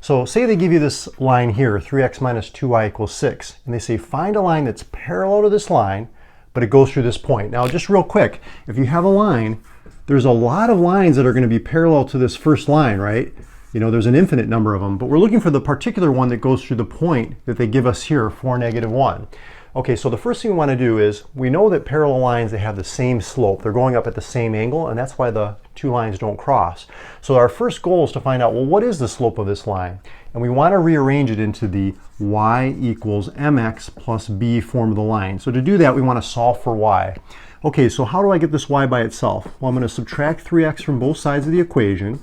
So say they give you this line here, 3x minus 2y equals 6, and they say find a line that's parallel to this line, but it goes through this point. Now just real quick, if you have a line, there's a lot of lines that are going to be parallel to this first line, right? You know, there's an infinite number of them, but we're looking for the particular one that goes through the point that they give us here, 4, -1. Okay, so the first thing we want to do is, we know that parallel lines, they have the same slope. They're going up at the same angle, and that's why the two lines don't cross. So our first goal is to find out, well, what is the slope of this line? And we want to rearrange it into the y equals mx plus b form of the line. So to do that, we want to solve for y. Okay, so how do I get this y by itself? Well, I'm going to subtract 3x from both sides of the equation.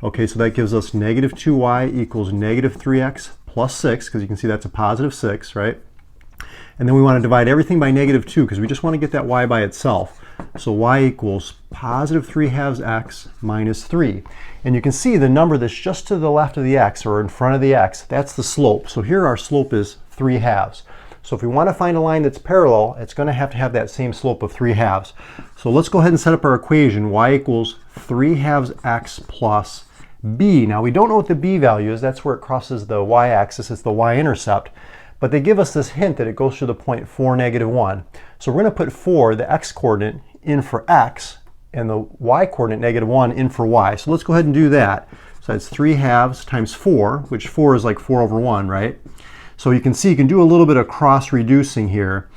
Okay, so that gives us -2y equals -3x plus 6, because you can see that's a positive 6, right? And then we want to divide everything by -2, because we just want to get that y by itself. So y equals +3/2 x minus 3. And you can see the number that's just to the left of the x, or in front of the x, that's the slope. So here our slope is 3/2. So if we want to find a line that's parallel, it's going to have that same slope of 3/2. So let's go ahead and set up our equation. Y equals 3/2 x plus b. Now we don't know what the b value is. That's where it crosses the y-axis. It's the y-intercept. But they give us this hint that it goes through the point 4, -1. So we're going to put 4, the x-coordinate, in for x, and the y-coordinate, -1, in for y. So let's go ahead and do that. So that's 3/2 times 4, which 4 is like 4 over 1, right? So you can see you can do a little bit of cross-reducing here.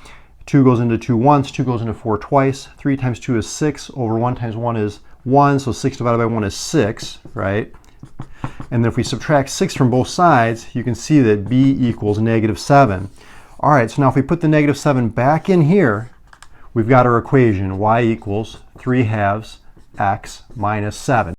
2 goes into 2 once, 2 goes into 4 twice. 3 times 2 is 6, over 1 times 1 is 1, so 6 divided by 1 is 6, right? And then if we subtract 6 from both sides, you can see that b equals -7. All right, so now if we put the -7 back in here, we've got our equation. Y equals 3/2 x minus 7.